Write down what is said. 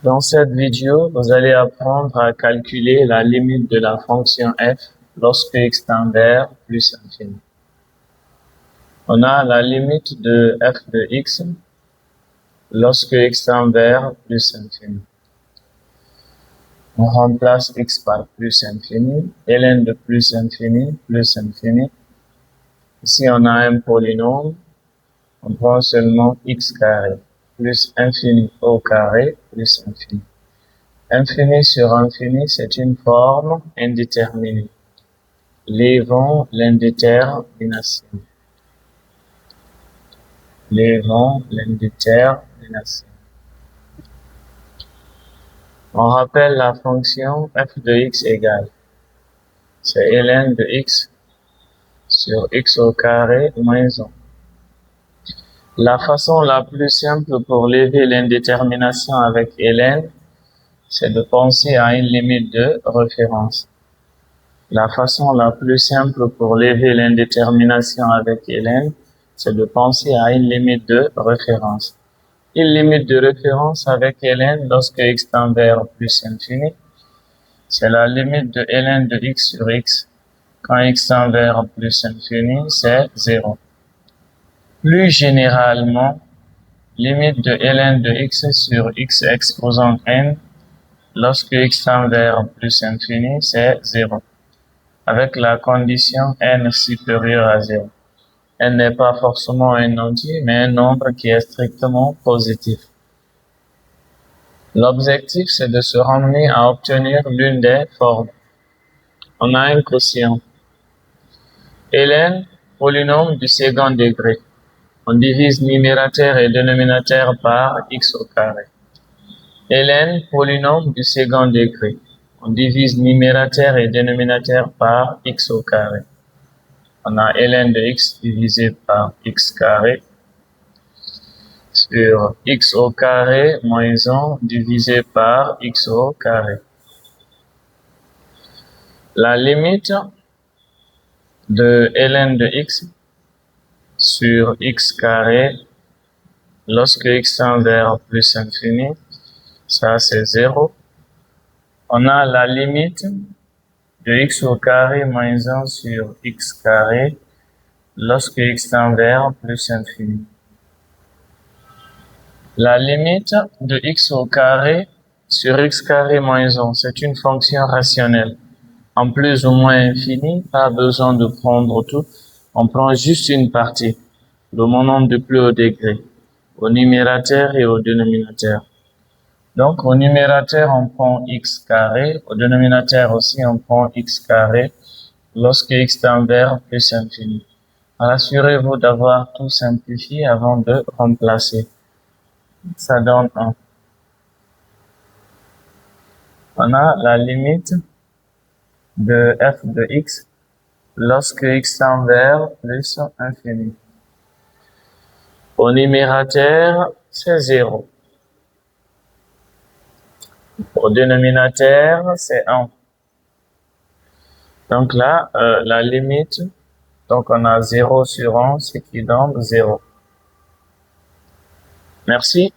Dans cette vidéo, vous allez apprendre à calculer la limite de la fonction f lorsque x tend vers plus infini. On a la limite de f de x lorsque x tend vers plus infini. On remplace x par plus infini, ln de plus infini, plus infini. Ici, on a un polynôme, on prend seulement x carré, plus infini au carré, plus infini. Infini sur infini, c'est une forme indéterminée. Levons l'indétermination. Levons l'indétermination. On rappelle la fonction f de x égale. C'est ln de x sur x au carré moins 1. La façon la plus simple pour lever l'indétermination avec ln, c'est de penser à une limite de référence. La façon la plus simple pour lever l'indétermination avec ln, c'est de penser à une limite de référence. Une limite de référence avec ln lorsque x tend vers plus infini, c'est la limite de ln de x sur x. Quand x tend vers plus infini, c'est 0. Plus généralement, limite de ln de x sur x exposant n, lorsque x tend vers plus infini, c'est 0. Avec la condition n supérieure à 0. N n'est pas forcément un entier, mais un nombre qui est strictement positif. L'objectif, c'est de se ramener à obtenir l'une des formes. On a un quotient. ln, polynôme du second degré. On divise numérateur et dénominateur par x au carré. ln, polynôme du second degré. On divise numérateur et dénominateur par x au carré. On a ln de x divisé par x carré sur x au carré moins 1 divisé par x au carré. La limite de ln de x sur x carré lorsque x tend vers plus infini, ça c'est 0. On a la limite de x au carré moins 1 sur x carré lorsque x tend vers plus infini. La limite de x au carré sur x carré moins 1, c'est une fonction rationnelle. En plus ou moins infini, pas besoin de prendre tout, on prend juste une partie, le nombre de plus haut degré, au numérateur et au dénominateur. Donc au numérateur, on prend x carré, au dénominateur aussi, on prend x carré, lorsque x tend vers plus infini. Assurez-vous d'avoir tout simplifié avant de remplacer. Ça donne 1. On a la limite de f de x lorsque x tend vers plus infini. Au numérateur, c'est 0. Au dénominateur, c'est 1. Donc là, la limite, donc on a 0 sur 1, ce qui donne 0. Merci.